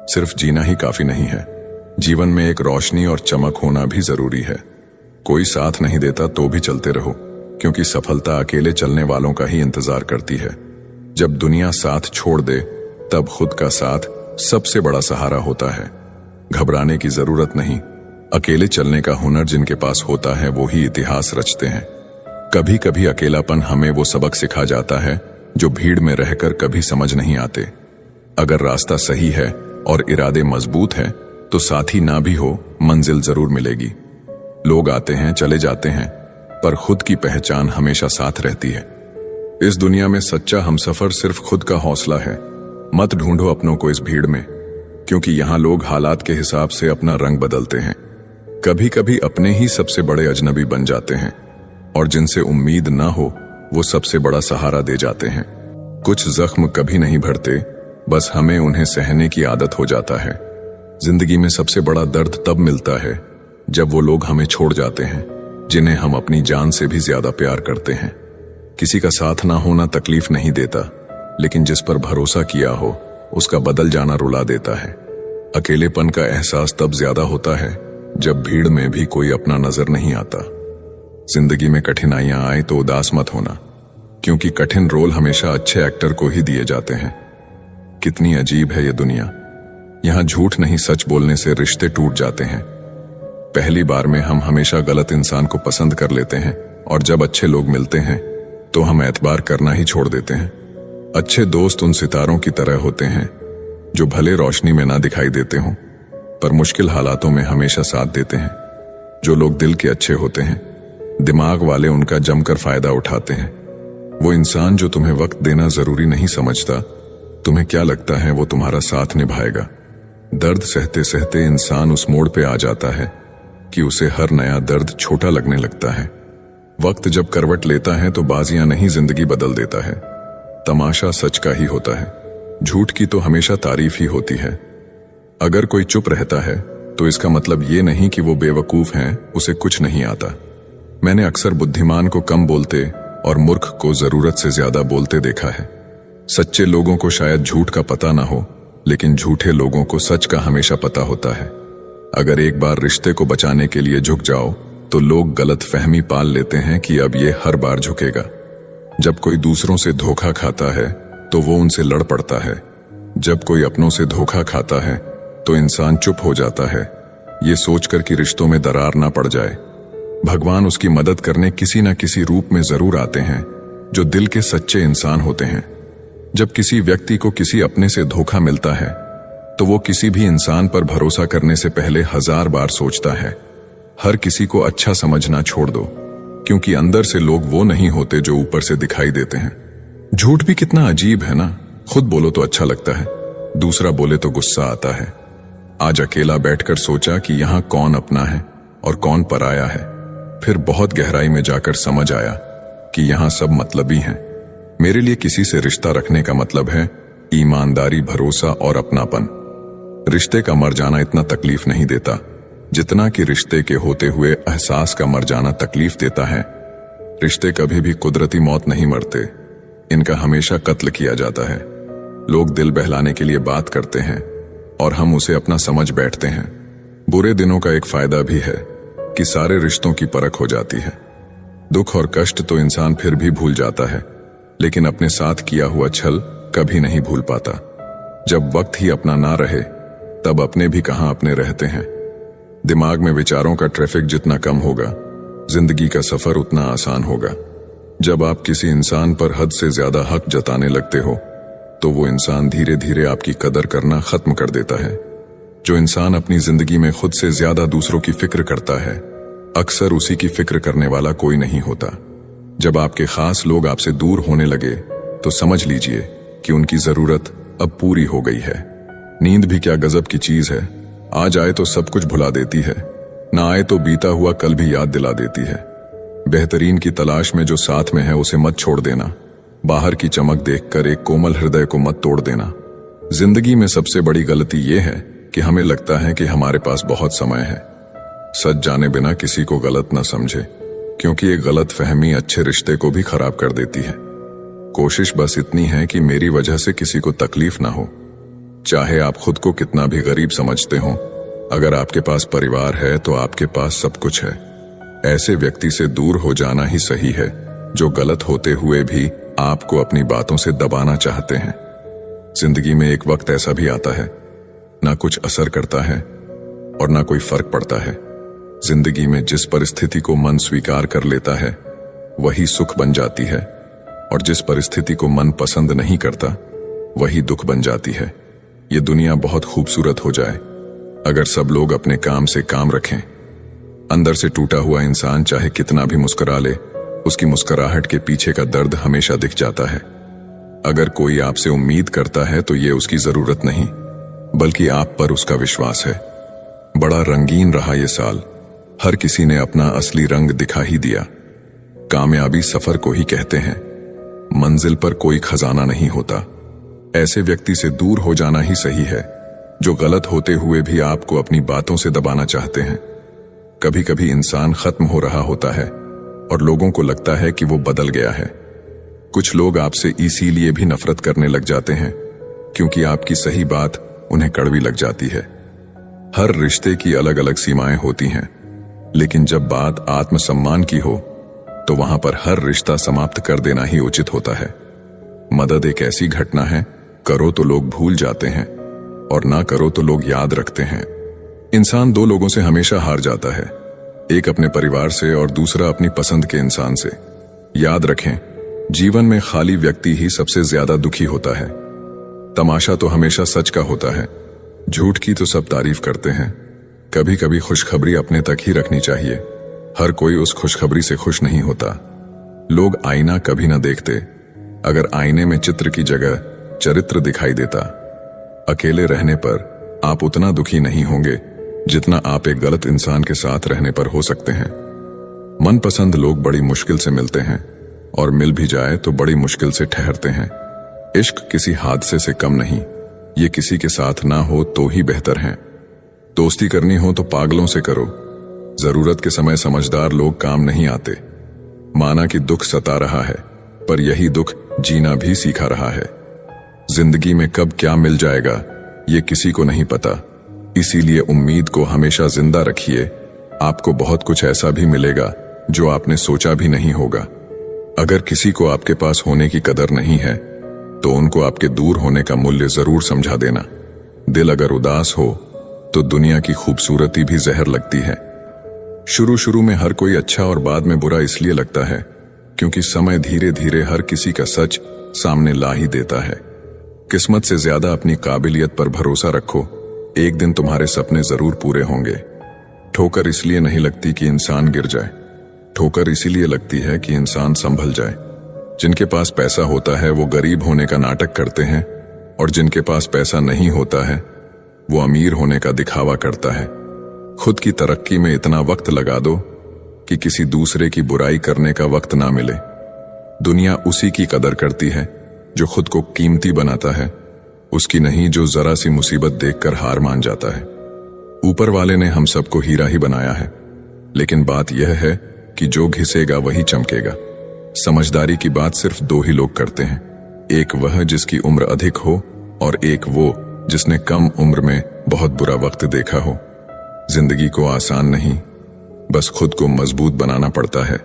सिर्फ जीना ही काफी नहीं है, जीवन में एक रोशनी और चमक होना भी जरूरी है। कोई साथ नहीं देता तो भी चलते रहो, क्योंकि सफलता अकेले चलने वालों का ही इंतजार करती है। जब दुनिया साथ छोड़ दे तब खुद का साथ सबसे बड़ा सहारा होता है। घबराने की जरूरत नहीं, अकेले चलने का हुनर जिनके पास होता है वो ही इतिहास रचते हैं। कभी कभी अकेलापन हमें वो सबक सिखा जाता है जो भीड़ में रहकर कभी समझ नहीं आते। अगर रास्ता सही है और इरादे मजबूत है तो साथी ना भी हो मंजिल जरूर मिलेगी। लोग आते हैं चले जाते हैं, पर खुद की पहचान हमेशा साथ रहती है। इस दुनिया में सच्चा हमसफर सिर्फ खुद का हौसला है। मत ढूंढो अपनों को इस भीड़ में, क्योंकि यहां लोग हालात के हिसाब से अपना रंग बदलते हैं। कभी कभी अपने ही सबसे बड़े अजनबी बन जाते हैं, और जिनसे उम्मीद ना हो वो सबसे बड़ा सहारा दे जाते हैं। कुछ जख्म कभी नहीं भरते, बस हमें उन्हें सहने की आदत हो जाता है। जिंदगी में सबसे बड़ा दर्द तब मिलता है जब वो लोग हमें छोड़ जाते हैं जिन्हें हम अपनी जान से भी ज्यादा प्यार करते हैं। किसी का साथ ना होना तकलीफ नहीं देता, लेकिन जिस पर भरोसा किया हो उसका बदल जाना रुला देता है। अकेलेपन का एहसास तब ज्यादा होता है जब भीड़ में भी कोई अपना नजर नहीं आता। जिंदगी में कठिनाइयां आए तो उदास मत होना, क्योंकि कठिन रोल हमेशा अच्छे एक्टर को ही दिए जाते हैं। कितनी अजीब है ये दुनिया, यहां झूठ नहीं सच बोलने से रिश्ते टूट जाते हैं। पहली बार में हम हमेशा गलत इंसान को पसंद कर लेते हैं, और जब अच्छे लोग मिलते हैं तो हम एतबार करना ही छोड़ देते हैं। अच्छे दोस्त उन सितारों की तरह होते हैं जो भले रोशनी में ना दिखाई देते हों, पर मुश्किल हालातों में हमेशा साथ देते हैं। जो लोग दिल के अच्छे होते हैं, दिमाग वाले उनका जमकर फायदा उठाते हैं। वो इंसान जो तुम्हें वक्त देना जरूरी नहीं समझता, तुम्हें क्या लगता है वो तुम्हारा साथ निभाएगा। दर्द सहते सहते इंसान उस मोड़ पे आ जाता है कि उसे हर नया दर्द छोटा लगने लगता है। वक्त जब करवट लेता है तो बाजियां नहीं जिंदगी बदल देता है। तमाशा सच का ही होता है, झूठ की तो हमेशा तारीफ ही होती है। अगर कोई चुप रहता है तो इसका मतलब ये नहीं कि वो बेवकूफ हैं, उसे कुछ नहीं आता। मैंने अक्सर बुद्धिमान को कम बोलते और मूर्ख को जरूरत से ज्यादा बोलते देखा है। सच्चे लोगों को शायद झूठ का पता ना हो, लेकिन झूठे लोगों को सच का हमेशा पता होता है। अगर एक बार रिश्ते को बचाने के लिए झुक जाओ तो लोग गलत फहमी पाल लेते हैं कि अब ये हर बार झुकेगा। जब कोई दूसरों से धोखा खाता है तो वो उनसे लड़ पड़ता है। जब कोई अपनों से धोखा खाता है तो इंसान चुप हो जाता है, ये सोचकर कि रिश्तों में दरार ना पड़ जाए। भगवान उसकी मदद करने किसी न किसी रूप में जरूर आते हैं जो दिल के सच्चे इंसान होते हैं। जब किसी व्यक्ति को किसी अपने से धोखा मिलता है तो वो किसी भी इंसान पर भरोसा करने से पहले 1000 बार सोचता है। हर किसी को अच्छा समझना छोड़ दो, क्योंकि अंदर से लोग वो नहीं होते जो ऊपर से दिखाई देते हैं। झूठ भी कितना अजीब है ना, खुद बोलो तो अच्छा लगता है, दूसरा बोले तो गुस्सा आता है। आज अकेला बैठकर सोचा कि यहाँ कौन अपना है और कौन पराया है। फिर बहुत गहराई में जाकर समझ आया कि यहाँ सब मतलबी हैं। मेरे लिए किसी से रिश्ता रखने का मतलब है ईमानदारी, भरोसा और अपनापन। रिश्ते का मर जाना इतना तकलीफ नहीं देता जितना कि रिश्ते के होते हुए एहसास का मर जाना तकलीफ देता है। रिश्ते कभी भी कुदरती मौत नहीं मरते, इनका हमेशा कत्ल किया जाता है। लोग दिल बहलाने के लिए बात करते हैं और हम उसे अपना समझ बैठते हैं। बुरे दिनों का एक फायदा भी है कि सारे रिश्तों की परख हो जाती है। दुख और कष्ट तो इंसान फिर भी भूल जाता है, लेकिन अपने साथ किया हुआ छल कभी नहीं भूल पाता। जब वक्त ही अपना ना रहे तब अपने भी कहां अपने रहते हैं। दिमाग में विचारों का ट्रैफिक जितना कम होगा, जिंदगी का सफर उतना आसान होगा। जब आप किसी इंसान पर हद से ज्यादा हक जताने लगते हो तो वो इंसान धीरे धीरे आपकी कदर करना खत्म कर देता है। जो इंसान अपनी जिंदगी में खुद से ज्यादा दूसरों की फिक्र करता है, अक्सर उसी की फिक्र करने वाला कोई नहीं होता। जब आपके खास लोग आपसे दूर होने लगे तो समझ लीजिए कि उनकी जरूरत अब पूरी हो गई है। नींद भी क्या गजब की चीज है, आ जाए तो सब कुछ भुला देती है, ना आए तो बीता हुआ कल भी याद दिला देती है। बेहतरीन की तलाश में जो साथ में है उसे मत छोड़ देना। बाहर की चमक देखकर एक कोमल हृदय को मत तोड़ देना। जिंदगी में सबसे बड़ी गलती यह है कि हमें लगता है कि हमारे पास बहुत समय है। सच जाने बिना किसी को गलत न समझे, क्योंकि एक गलत फहमी अच्छे रिश्ते को भी खराब कर देती है। कोशिश बस इतनी है कि मेरी वजह से किसी को तकलीफ ना हो। चाहे आप खुद को कितना भी गरीब समझते हो, अगर आपके पास परिवार है तो आपके पास सब कुछ है। ऐसे व्यक्ति से दूर हो जाना ही सही है जो गलत होते हुए भी आपको अपनी बातों से दबाना चाहते हैं। जिंदगी में एक वक्त ऐसा भी आता है, ना कुछ असर करता है और ना कोई फर्क पड़ता है। जिंदगी में जिस परिस्थिति को मन स्वीकार कर लेता है वही सुख बन जाती है, और जिस परिस्थिति को मन पसंद नहीं करता वही दुख बन जाती है। ये दुनिया बहुत खूबसूरत हो जाए अगर सब लोग अपने काम से काम रखें। अंदर से टूटा हुआ इंसान चाहे कितना भी मुस्कुरा ले, उसकी मुस्कुराहट के पीछे का दर्द हमेशा दिख जाता है। अगर कोई आपसे उम्मीद करता है तो ये उसकी जरूरत नहीं, बल्कि आप पर उसका विश्वास है। बड़ा रंगीन रहा ये साल, हर किसी ने अपना असली रंग दिखा ही दिया। कामयाबी सफर को ही कहते हैं, मंजिल पर कोई खजाना नहीं होता। ऐसे व्यक्ति से दूर हो जाना ही सही है जो गलत होते हुए भी आपको अपनी बातों से दबाना चाहते हैं। कभी कभी इंसान खत्म हो रहा होता है और लोगों को लगता है कि वो बदल गया है। कुछ लोग आपसे इसीलिए भी नफरत करने लग जाते हैं क्योंकि आपकी सही बात उन्हें कड़वी लग जाती है। हर रिश्ते की अलग अलग सीमाएं होती हैं, लेकिन जब बात आत्मसम्मान की हो तो वहां पर हर रिश्ता समाप्त कर देना ही उचित होता है। मदद एक ऐसी घटना है, करो तो लोग भूल जाते हैं और ना करो तो लोग याद रखते हैं। इंसान दो लोगों से हमेशा हार जाता है, एक अपने परिवार से और दूसरा अपनी पसंद के इंसान से। याद रखें, जीवन में खाली व्यक्ति ही सबसे ज्यादा दुखी होता है। तमाशा तो हमेशा सच का होता है, झूठ की तो सब तारीफ करते हैं। कभी कभी खुशखबरी अपने तक ही रखनी चाहिए, हर कोई उस खुशखबरी से खुश नहीं होता। लोग आईना कभी ना देखते, अगर आईने में चित्र की जगह चरित्र दिखाई देता। अकेले रहने पर आप उतना दुखी नहीं होंगे जितना आप एक गलत इंसान के साथ रहने पर हो सकते हैं। मनपसंद लोग बड़ी मुश्किल से मिलते हैं और मिल भी जाए तो बड़ी मुश्किल से ठहरते हैं। इश्क किसी हादसे से कम नहीं, ये किसी के साथ ना हो तो ही बेहतर है। दोस्ती करनी हो तो पागलों से करो, जरूरत के समय समझदार लोग काम नहीं आते। माना कि दुख सता रहा है, पर यही दुख जीना भी सिखा रहा है। जिंदगी में कब क्या मिल जाएगा ये किसी को नहीं पता, इसीलिए उम्मीद को हमेशा जिंदा रखिए। आपको बहुत कुछ ऐसा भी मिलेगा जो आपने सोचा भी नहीं होगा। अगर किसी को आपके पास होने की कदर नहीं है तो उनको आपके दूर होने का मूल्य जरूर समझा देना। दिल अगर उदास हो तो दुनिया की खूबसूरती भी जहर लगती है। शुरू शुरू में हर कोई अच्छा और बाद में बुरा इसलिए लगता है क्योंकि समय धीरे धीरे हर किसी का सच सामने ला ही देता है। किस्मत से ज्यादा अपनी काबिलियत पर भरोसा रखो, एक दिन तुम्हारे सपने जरूर पूरे होंगे। ठोकर इसलिए नहीं लगती कि इंसान गिर जाए, ठोकर इसीलिए लगती है कि इंसान संभल जाए। जिनके पास पैसा होता है वो गरीब होने का नाटक करते हैं, और जिनके पास पैसा नहीं होता है वो अमीर होने का दिखावा करता है। खुद की तरक्की में इतना वक्त लगा दो कि किसी दूसरे की बुराई करने का वक्त ना मिले। दुनिया उसी की कदर करती है जो खुद को कीमती बनाता है, उसकी नहीं जो जरा सी मुसीबत देखकर हार मान जाता है। ऊपर वाले ने हम सबको हीरा ही बनाया है, लेकिन बात यह है कि जो घिसेगा वही चमकेगा। समझदारी की बात सिर्फ दो ही लोग करते हैं, एक वह जिसकी उम्र अधिक हो और एक वो जिसने कम उम्र में बहुत बुरा वक्त देखा हो। जिंदगी को आसान नहीं, बस खुद को मजबूत बनाना पड़ता है।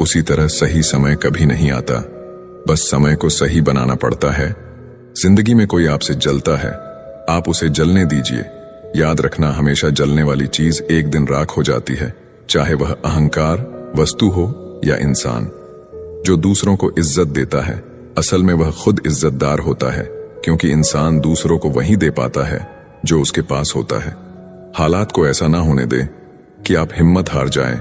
उसी तरह सही समय कभी नहीं आता, बस समय को सही बनाना पड़ता है। जिंदगी में कोई आपसे जलता है, आप उसे जलने दीजिए। याद रखना, हमेशा जलने वाली चीज एक दिन राख हो जाती है, चाहे वह अहंकार, वस्तु हो या इंसान। जो दूसरों को इज्जत देता है असल में वह खुद इज्जतदार होता है, क्योंकि इंसान दूसरों को वही दे पाता है जो उसके पास होता है। हालात को ऐसा ना होने दे कि आप हिम्मत हार जाएं,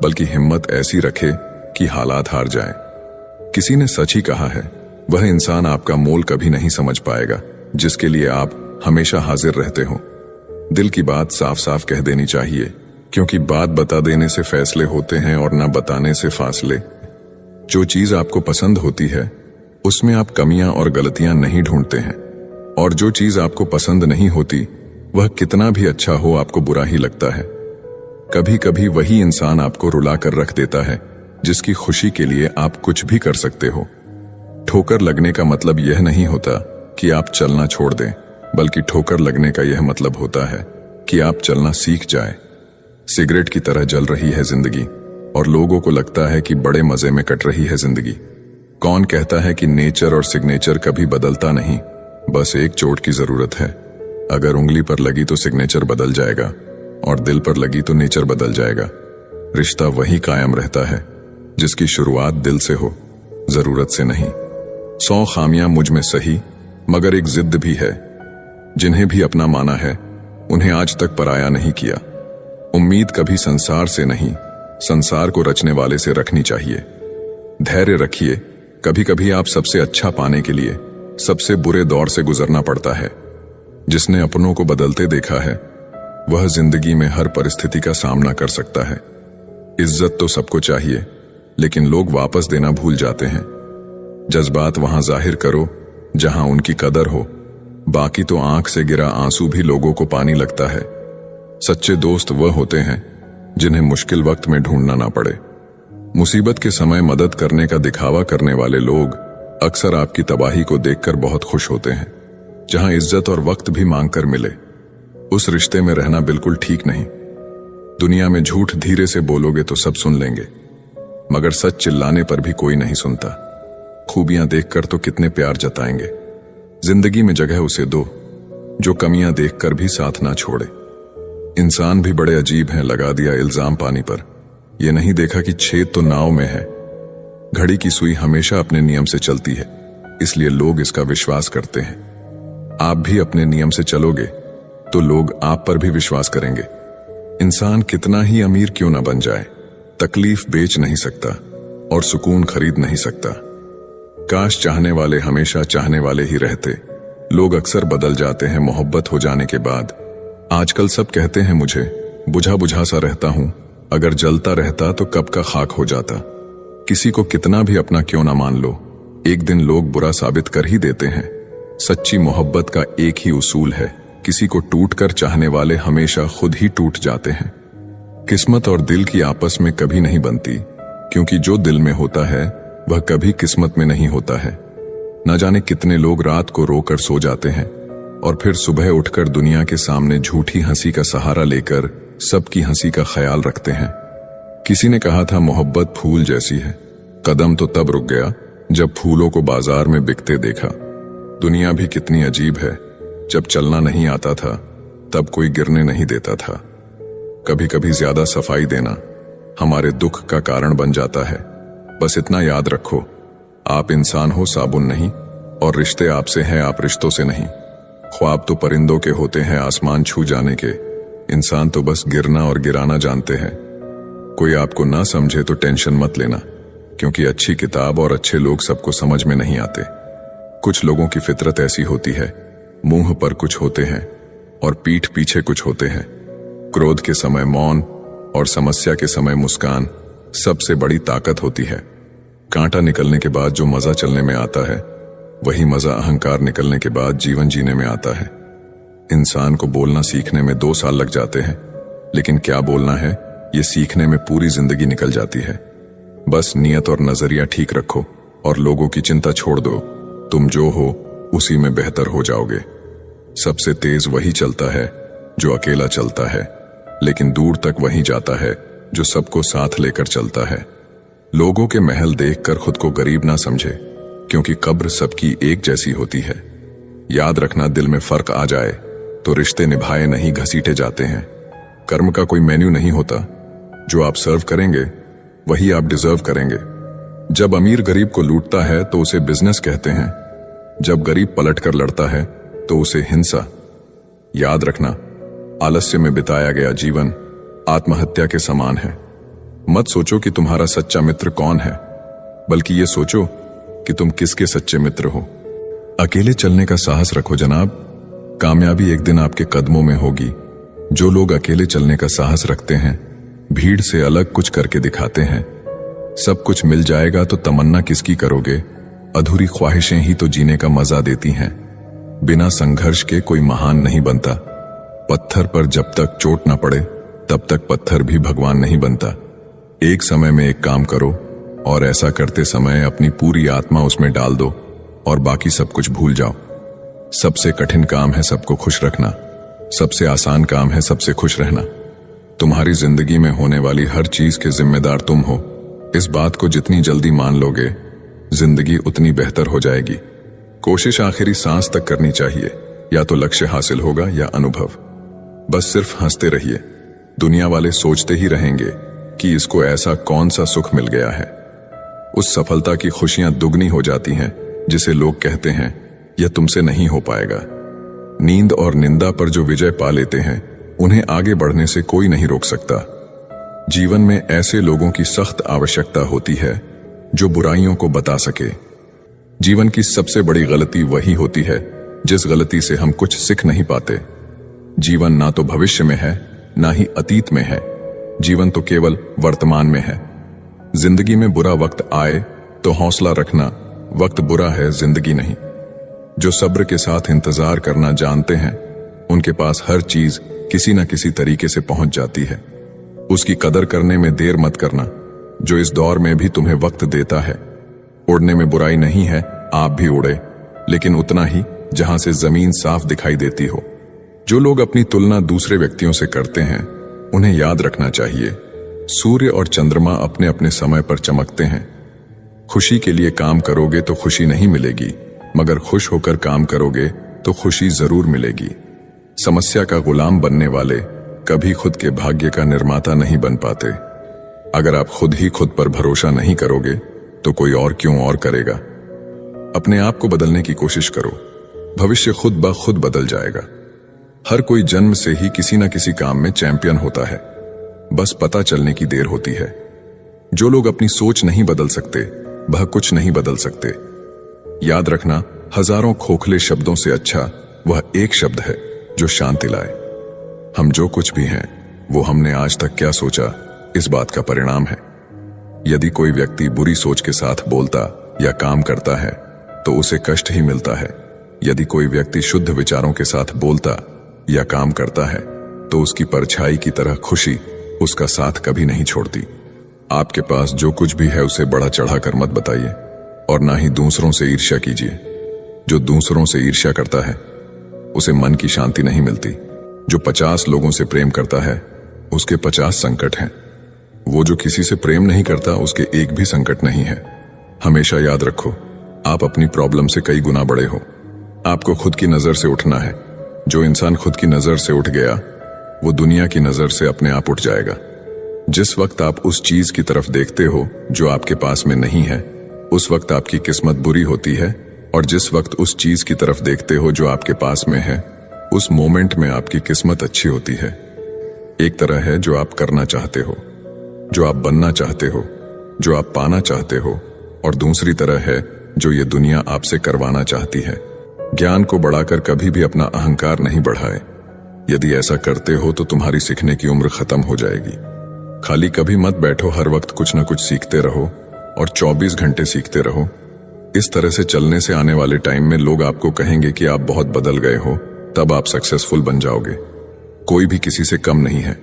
बल्कि हिम्मत ऐसी रखे कि हालात हार जाएं। किसी ने सच ही कहा है, वह इंसान आपका मोल कभी नहीं समझ पाएगा जिसके लिए आप हमेशा हाजिर रहते हो। दिल की बात साफ साफ कह देनी चाहिए, क्योंकि बात बता देने से फैसले होते हैं और न बताने से फासले। जो चीज आपको पसंद होती है उसमें आप कमियां और गलतियां नहीं ढूंढते हैं, और जो चीज आपको पसंद नहीं होती वह कितना भी अच्छा हो आपको बुरा ही लगता है। कभी कभी वही इंसान आपको रुला कर रख देता है जिसकी खुशी के लिए आप कुछ भी कर सकते हो। ठोकर लगने का मतलब यह नहीं होता कि आप चलना छोड़ दें, बल्कि ठोकर लगने का यह मतलब होता है कि आप चलना सीख जाए। सिगरेट की तरह जल रही है जिंदगी और लोगों को लगता है कि बड़े मजे में कट रही है जिंदगी। कौन कहता है कि नेचर और सिग्नेचर कभी बदलता नहीं, बस एक चोट की जरूरत है। अगर उंगली पर लगी तो सिग्नेचर बदल जाएगा और दिल पर लगी तो नेचर बदल जाएगा। रिश्ता वही कायम रहता है जिसकी शुरुआत दिल से हो, जरूरत से नहीं। 100 खामियां मुझ में सही, मगर एक जिद भी है। जिन्हें भी अपना माना है उन्हें आज तक पराया नहीं किया। उम्मीद कभी संसार से नहीं, संसार को रचने वाले से रखनी चाहिए। धैर्य रखिए, कभी कभी आप सबसे अच्छा पाने के लिए सबसे बुरे दौर से गुजरना पड़ता है। जिसने अपनों को बदलते देखा है वह जिंदगी में हर परिस्थिति का सामना कर सकता है। इज्जत तो सबको चाहिए, लेकिन लोग वापस देना भूल जाते हैं। जज्बात वहां जाहिर करो जहां उनकी कदर हो, बाकी तो आंख से गिरा आंसू भी लोगों को पानी लगता है। सच्चे दोस्त वह होते हैं जिन्हें मुश्किल वक्त में ढूंढना ना पड़े। मुसीबत के समय मदद करने का दिखावा करने वाले लोग अक्सर आपकी तबाही को देखकर बहुत खुश होते हैं। जहां इज्जत और वक्त भी मांग कर मिले, उस रिश्ते में रहना बिल्कुल ठीक नहीं। दुनिया में झूठ धीरे से बोलोगे तो सब सुन लेंगे, मगर सच चिल्लाने पर भी कोई नहीं सुनता। खूबियां देखकर तो कितने प्यार जताएंगे। जिंदगी में जगह उसे दो जो कमियां देखकर भी साथ ना छोड़े। इंसान भी बड़े अजीब हैं, लगा दिया इल्जाम पानी पर। यह नहीं देखा कि छेद तो नाव में है। घड़ी की सुई हमेशा अपने नियम से चलती है, इसलिए लोग इसका विश्वास करते हैं। आप भी अपने नियम से चलोगे तो लोग आप पर भी विश्वास करेंगे। इंसान कितना ही अमीर क्यों ना बन जाए, तकलीफ बेच नहीं सकता और सुकून खरीद नहीं सकता। काश चाहने वाले हमेशा चाहने वाले ही रहते। लोग अक्सर बदल जाते हैं मोहब्बत हो जाने के बाद। आजकल सब कहते हैं मुझे बुझा बुझा सा रहता हूं, अगर जलता रहता तो कब का खाक हो जाता। किसी को कितना भी अपना क्यों ना मान लो, एक दिन लोग बुरा साबित कर ही देते हैं। सच्ची मोहब्बत का एक ही उसूल है, किसी को टूट कर चाहने वाले हमेशा खुद ही टूट जाते हैं। किस्मत और दिल की आपस में कभी नहीं बनती, क्योंकि जो दिल में होता है वह कभी किस्मत में नहीं होता है। न जाने कितने लोग रात को रोकर सो जाते हैं और फिर सुबह उठकर दुनिया के सामने झूठी हंसी का सहारा लेकर सबकी हंसी का ख्याल रखते हैं। किसी ने कहा था मोहब्बत फूल जैसी है। कदम तो तब रुक गया जब फूलों को बाजार में बिकते देखा। दुनिया भी कितनी अजीब है, जब चलना नहीं आता था तब कोई गिरने नहीं देता था। कभी कभी ज्यादा सफाई देना हमारे दुख का कारण बन जाता है। बस इतना याद रखो, आप इंसान हो, साबुन नहीं, और रिश्ते आपसे हैं, आप रिश्तों से नहीं। ख्वाब तो परिंदों के होते हैं आसमान छू जाने के, इंसान तो बस गिरना और गिराना जानते हैं। कोई आपको ना समझे तो टेंशन मत लेना, क्योंकि अच्छी किताब और अच्छे लोग सबको समझ में नहीं आते। कुछ लोगों की फितरत ऐसी होती है, मुंह पर कुछ होते हैं और पीठ पीछे कुछ होते हैं। क्रोध के समय मौन और समस्या के समय मुस्कान सबसे बड़ी ताकत होती है। कांटा निकलने के बाद जो मजा चलने में आता है, वही मजा अहंकार निकलने के बाद जीवन जीने में आता है। इंसान को बोलना सीखने में 2 साल लग जाते हैं, लेकिन क्या बोलना है ये सीखने में पूरी जिंदगी निकल जाती है। बस नियत और नजरिया ठीक रखो और लोगों की चिंता छोड़ दो। तुम जो हो उसी में बेहतर हो जाओगे। सबसे तेज वही चलता है जो अकेला चलता है, लेकिन दूर तक वही जाता है जो सबको साथ लेकर चलता है। लोगों के महल देखकर खुद को गरीब ना समझे, क्योंकि कब्र सबकी एक जैसी होती है। याद रखना, दिल में फर्क आ जाए तो रिश्ते निभाए नहीं घसीटे जाते हैं। कर्म का कोई मेन्यू नहीं होता, जो आप सर्व करेंगे वही आप डिजर्व करेंगे। जब अमीर गरीब को लूटता है तो उसे बिजनेस कहते हैं, जब गरीब पलट कर लड़ता है तो उसे हिंसा। याद रखना, आलस्य में बिताया गया जीवन आत्महत्या के समान है। मत सोचो कि तुम्हारा सच्चा मित्र कौन है, बल्कि ये सोचो कि तुम किसके सच्चे मित्र हो। अकेले चलने का साहस रखो जनाब, कामयाबी एक दिन आपके कदमों में होगी। जो लोग अकेले चलने का साहस रखते हैं, भीड़ से अलग कुछ करके दिखाते हैं। सब कुछ मिल जाएगा तो तमन्ना किसकी करोगे, अधूरी ख्वाहिशें ही तो जीने का मजा देती हैं। बिना संघर्ष के कोई महान नहीं बनता। पत्थर पर जब तक चोट ना पड़े तब तक पत्थर भी भगवान नहीं बनता। एक समय में एक काम करो और ऐसा करते समय अपनी पूरी आत्मा उसमें डाल दो और बाकी सब कुछ भूल जाओ। सबसे कठिन काम है सबको खुश रखना, सबसे आसान काम है सबसे खुश रहना। तुम्हारी जिंदगी में होने वाली हर चीज के जिम्मेदार तुम हो। इस बात को जितनी जल्दी मान लोगे, जिंदगी उतनी बेहतर हो जाएगी। कोशिश आखिरी सांस तक करनी चाहिए, या तो लक्ष्य हासिल होगा या अनुभव। बस सिर्फ हंसते रहिए। दुनिया वाले सोचते ही रहेंगे कि इसको ऐसा कौन सा सुख मिल गया है। उस सफलता की खुशियां दुगनी हो जाती हैं जिसे लोग कहते हैं यह तुमसे नहीं हो पाएगा। नींद और निंदा पर जो विजय पा लेते हैं, उन्हें आगे बढ़ने से कोई नहीं रोक सकता। जीवन में ऐसे लोगों की सख्त आवश्यकता होती है जो बुराइयों को बता सके। जीवन की सबसे बड़ी गलती वही होती है जिस गलती से हम कुछ सीख नहीं पाते। जीवन ना तो भविष्य में है, ना ही अतीत में है। जीवन तो केवल वर्तमान में है। जिंदगी में बुरा वक्त आए तो हौसला रखना, वक्त बुरा है, जिंदगी नहीं। जो सब्र के साथ इंतजार करना जानते हैं, उनके पास हर चीज किसी न किसी तरीके से पहुंच जाती है। उसकी कदर करने में देर मत करना, जो इस दौर में भी तुम्हें वक्त देता है। उड़ने में बुराई नहीं है, आप भी उड़े, लेकिन उतना ही जहां से जमीन साफ दिखाई देती हो। जो लोग अपनी तुलना दूसरे व्यक्तियों से करते हैं, उन्हें याद रखना चाहिए, सूर्य और चंद्रमा अपने अपने समय पर चमकते हैं। खुशी के लिए काम करोगे तो खुशी नहीं मिलेगी, मगर खुश होकर काम करोगे तो खुशी जरूर मिलेगी। समस्या का गुलाम बनने वाले कभी खुद के भाग्य का निर्माता नहीं बन पाते। अगर आप खुद ही खुद पर भरोसा नहीं करोगे तो कोई और क्यों और करेगा। अपने आप को बदलने की कोशिश करो, भविष्य खुद ब खुद बदल जाएगा। हर कोई जन्म से ही किसी न किसी काम में चैंपियन होता है, बस पता चलने की देर होती है। जो लोग अपनी सोच नहीं बदल सकते, वह कुछ नहीं बदल सकते। याद रखना, हजारों खोखले शब्दों से अच्छा वह एक शब्द है जो शांति लाए। हम जो कुछ भी हैं, वो हमने आज तक क्या सोचा, इस बात का परिणाम है। यदि कोई व्यक्ति बुरी सोच के साथ बोलता या काम करता है तो उसे कष्ट ही मिलता है। यदि कोई व्यक्ति शुद्ध विचारों के साथ बोलता या काम करता है तो उसकी परछाई की तरह खुशी उसका साथ कभी नहीं छोड़ती। आपके पास जो कुछ भी है उसे बढ़ा चढ़ाकर मत बताइए, और ना ही दूसरों से ईर्ष्या कीजिए। जो दूसरों से ईर्ष्या करता है उसे मन की शांति नहीं मिलती। जो 50 लोगों से प्रेम करता है उसके 50 संकट हैं। वो जो किसी से प्रेम नहीं करता उसके एक भी संकट नहीं है। हमेशा याद रखो, आप अपनी प्रॉब्लम से कई गुना बड़े हो। आपको खुद की नजर से उठना है। जो इंसान खुद की नजर से उठ गया, वो दुनिया की नजर से अपने आप उठ जाएगा। जिस वक्त आप उस चीज की तरफ देखते हो जो आपके पास में नहीं है, उस वक्त आपकी किस्मत बुरी होती है, और जिस वक्त उस चीज की तरफ देखते हो जो आपके पास में है, उस मोमेंट में आपकी किस्मत अच्छी होती है। एक तरह है जो आप करना चाहते हो, जो आप बनना चाहते हो, जो आप पाना चाहते हो, और दूसरी तरह है जो ये दुनिया आपसे करवाना चाहती है। ज्ञान को बढ़ाकर कभी भी अपना अहंकार नहीं बढ़ाए। यदि ऐसा करते हो तो तुम्हारी सीखने की उम्र खत्म हो जाएगी। खाली कभी मत बैठो, हर वक्त कुछ न कुछ सीखते रहो और 24 घंटे सीखते रहो। इस तरह से चलने से आने वाले टाइम में लोग आपको कहेंगे कि आप बहुत बदल गए हो, तब आप सक्सेसफुल बन जाओगे। कोई भी किसी से कम नहीं है।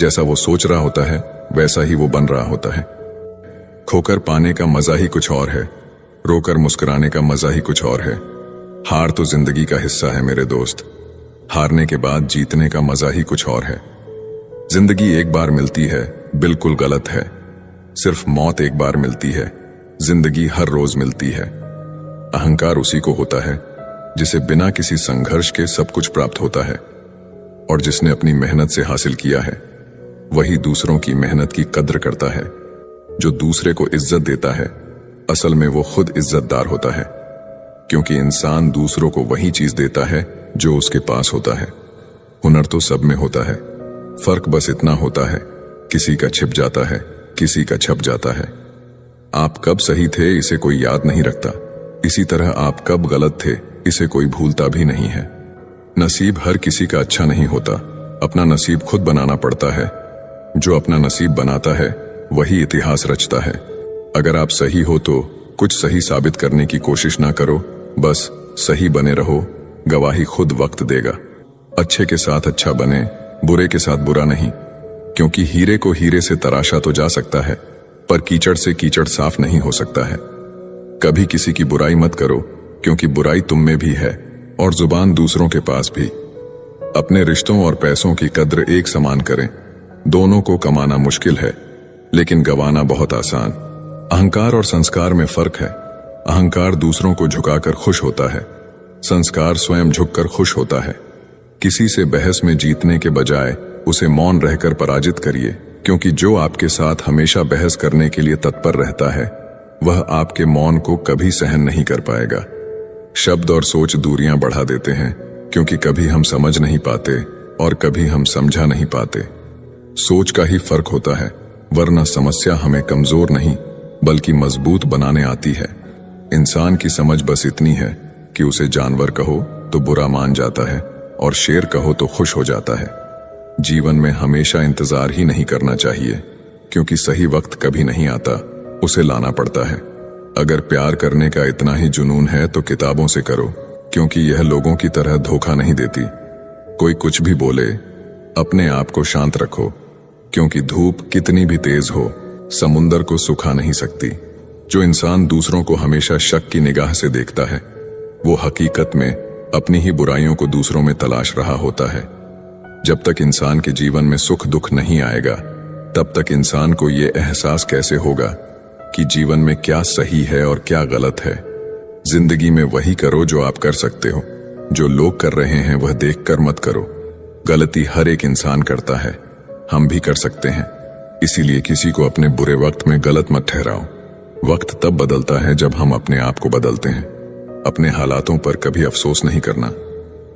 जैसा वो सोच रहा होता है वैसा ही वो बन रहा होता है। खोकर पाने का मजा ही कुछ और है, रोकर मुस्कुराने का मजा ही कुछ और है। हार तो जिंदगी का हिस्सा है मेरे दोस्त। हारने के बाद जीतने का मजा ही कुछ और है। जिंदगी एक बार मिलती है, बिल्कुल गलत है। सिर्फ मौत एक बार मिलती है, जिंदगी हर रोज मिलती है। अहंकार उसी को होता है जिसे बिना किसी संघर्ष के सब कुछ प्राप्त होता है, और जिसने अपनी मेहनत से हासिल किया है वही दूसरों की मेहनत की कद्र करता है। जो दूसरे को इज्जत देता है, असल में वो खुद इज्जतदार होता है, क्योंकि इंसान दूसरों को वही चीज देता है जो उसके पास होता है। हुनर तो सब में होता है, फर्क बस इतना होता है, किसी का छिप जाता है, किसी का छप जाता है। आप कब सही थे इसे कोई याद नहीं रखता, इसी तरह आप कब गलत थे इसे कोई भूलता भी नहीं है। नसीब हर किसी का अच्छा नहीं होता, अपना नसीब खुद बनाना पड़ता है। जो अपना नसीब बनाता है वही इतिहास रचता है। अगर आप सही हो तो कुछ सही साबित करने की कोशिश ना करो, बस सही बने रहो, गवाही खुद वक्त देगा। अच्छे के साथ अच्छा बने, बुरे के साथ बुरा नहीं, क्योंकि हीरे को हीरे से तराशा तो जा सकता है, पर कीचड़ से कीचड़ साफ नहीं हो सकता है। कभी किसी की बुराई मत करो, क्योंकि बुराई तुम में भी है, और जुबान दूसरों के पास भी। अपने रिश्तों और पैसों की कद्र एक समान करें। दोनों को कमाना मुश्किल है, लेकिन गंवाना बहुत आसान। अहंकार और संस्कार में फर्क है। अहंकार दूसरों को झुकाकर खुश होता है, संस्कार स्वयं झुककर खुश होता है। किसी से बहस में जीतने के बजाय उसे मौन रहकर पराजित करिए, क्योंकि जो आपके साथ हमेशा बहस करने के लिए तत्पर रहता है वह आपके मौन को कभी सहन नहीं कर पाएगा। शब्द और सोच दूरियां बढ़ा देते हैं, क्योंकि कभी हम समझ नहीं पाते और कभी हम समझा नहीं पाते। सोच का ही फर्क होता है, वरना समस्या हमें कमजोर नहीं बल्कि मजबूत बनाने आती है। इंसान की समझ बस इतनी है कि उसे जानवर कहो तो बुरा मान जाता है और शेर कहो तो खुश हो जाता है। जीवन में हमेशा इंतजार ही नहीं करना चाहिए, क्योंकि सही वक्त कभी नहीं आता, उसे लाना पड़ता है। अगर प्यार करने का इतना ही जुनून है तो किताबों से करो, क्योंकि यह लोगों की तरह धोखा नहीं देती। कोई कुछ भी बोले, अपने आप को शांत रखो, क्योंकि धूप कितनी भी तेज हो समुंदर को सुखा नहीं सकती। जो इंसान दूसरों को हमेशा शक की निगाह से देखता है वो हकीकत में अपनी ही बुराइयों को दूसरों में तलाश रहा होता है। जब तक इंसान के जीवन में सुख दुख नहीं आएगा तब तक इंसान को ये एहसास कैसे होगा कि जीवन में क्या सही है और क्या गलत है। जिंदगी में वही करो जो आप कर सकते हो, जो लोग कर रहे हैं वह देखकर मत करो। गलती हर एक इंसान करता है, हम भी कर सकते हैं, इसीलिए किसी को अपने बुरे वक्त में गलत मत ठहराओ। वक्त तब बदलता है जब हम अपने आप को बदलते हैं। अपने हालातों पर कभी अफसोस नहीं करना,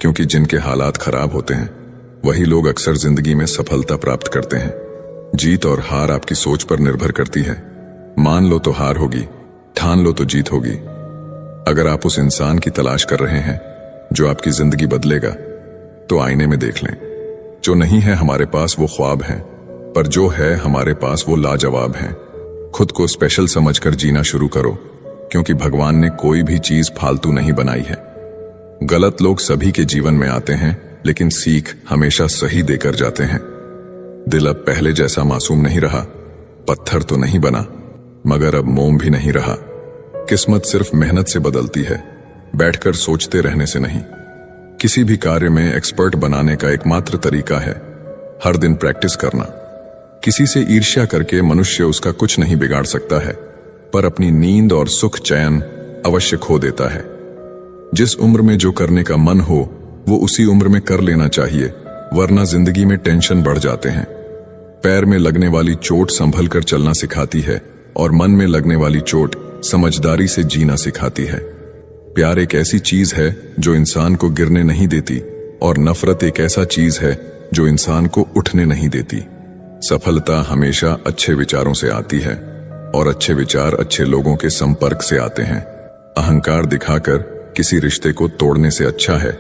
क्योंकि जिनके हालात खराब होते हैं वही लोग अक्सर जिंदगी में सफलता प्राप्त करते हैं। जीत और हार आपकी सोच पर निर्भर करती है। मान लो तो हार होगी, ठान लो तो जीत होगी। अगर आप उस इंसान की तलाश कर रहे हैं जो आपकी जिंदगी बदलेगा, तो आईने में देख लें। जो नहीं है हमारे पास वो ख्वाब है, पर जो है हमारे पास वो लाजवाब है। खुद को स्पेशल समझकर जीना शुरू करो, क्योंकि भगवान ने कोई भी चीज फालतू नहीं बनाई है। गलत लोग सभी के जीवन में आते हैं, लेकिन सीख हमेशा सही देकर जाते हैं। दिल अब पहले जैसा मासूम नहीं रहा। पत्थर तो नहीं बना, मगर अब मोम भी नहीं रहा। किस्मत सिर्फ मेहनत से बदलती है, बैठकर सोचते रहने से नहीं। किसी भी कार्य में एक्सपर्ट बनाने का एकमात्र तरीका है हर दिन प्रैक्टिस करना। किसी से ईर्ष्या करके मनुष्य उसका कुछ नहीं बिगाड़ सकता है, पर अपनी नींद और सुख चैन अवश्य खो देता है। जिस उम्र में जो करने का मन हो वो उसी उम्र में कर लेना चाहिए, वरना जिंदगी में टेंशन बढ़ जाते हैं। पैर में लगने वाली चोट संभल कर चलना सिखाती है और मन में लगने वाली चोट समझदारी से जीना सिखाती है। प्यार एक ऐसी चीज है जो इंसान को गिरने नहीं देती, और नफरत एक ऐसा चीज है जो इंसान को उठने नहीं देती। सफलता हमेशा अच्छे विचारों से आती है, और अच्छे विचार अच्छे लोगों के संपर्क से आते हैं। अहंकार दिखाकर किसी रिश्ते को तोड़ने से अच्छा है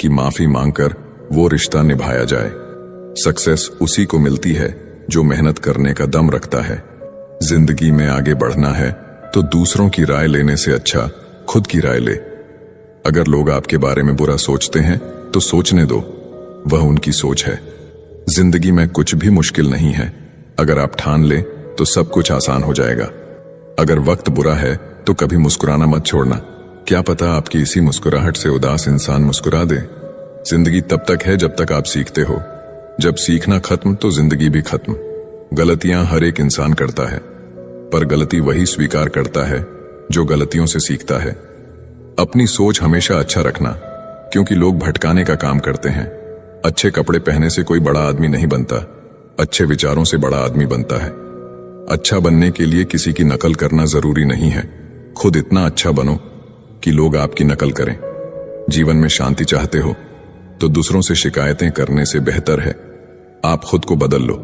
कि माफी मांगकर वो रिश्ता निभाया जाए। सक्सेस उसी को मिलती है जो मेहनत करने का दम रखता है। जिंदगी में आगे बढ़ना है तो दूसरों की राय लेने से अच्छा खुद की राय ले। अगर लोग आपके बारे में बुरा सोचते हैं तो सोचने दो, वह उनकी सोच है। जिंदगी में कुछ भी मुश्किल नहीं है, अगर आप ठान लें तो सब कुछ आसान हो जाएगा। अगर वक्त बुरा है तो कभी मुस्कुराना मत छोड़ना, क्या पता आपकी इसी मुस्कुराहट से उदास इंसान मुस्कुरा दे। जिंदगी तब तक है जब तक आप सीखते हो, जब सीखना खत्म तो जिंदगी भी खत्म। गलतियां हर एक इंसान करता है, पर गलती वही स्वीकार करता है जो गलतियों से सीखता है। अपनी सोच हमेशा अच्छा रखना, क्योंकि लोग भटकाने का काम करते हैं। अच्छे कपड़े पहने से कोई बड़ा आदमी नहीं बनता, अच्छे विचारों से बड़ा आदमी बनता है। अच्छा बनने के लिए किसी की नकल करना जरूरी नहीं है, खुद इतना अच्छा बनो कि लोग आपकी नकल करें। जीवन में शांति चाहते हो तो दूसरों से शिकायतें करने से बेहतर है आप खुद को बदल लो,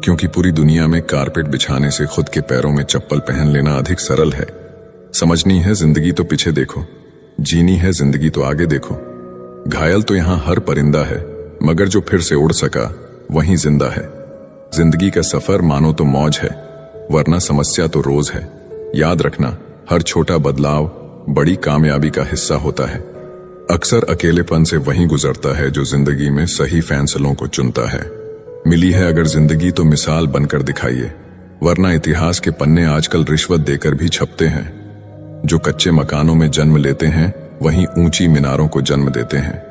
क्योंकि पूरी दुनिया में कारपेट बिछाने से खुद के पैरों में चप्पल पहन लेना अधिक सरल है। समझनी है जिंदगी तो पीछे देखो, जीनी है जिंदगी तो आगे देखो। घायल तो यहां हर परिंदा है, मगर जो फिर से उड़ सका वहीं जिंदा है। जिंदगी का सफर मानो तो मौज है, वरना समस्या तो रोज है। याद रखना, हर छोटा बदलाव बड़ी कामयाबी का हिस्सा होता है। अक्सर अकेलेपन से वहीं गुजरता है जो जिंदगी में सही फैसलों को चुनता है। मिली है अगर जिंदगी तो मिसाल बनकर दिखाइए, वरना इतिहास के पन्ने आजकल रिश्वत देकर भी छपते हैं। जो कच्चे मकानों में जन्म लेते हैं वहीं ऊंची मीनारों को जन्म देते हैं।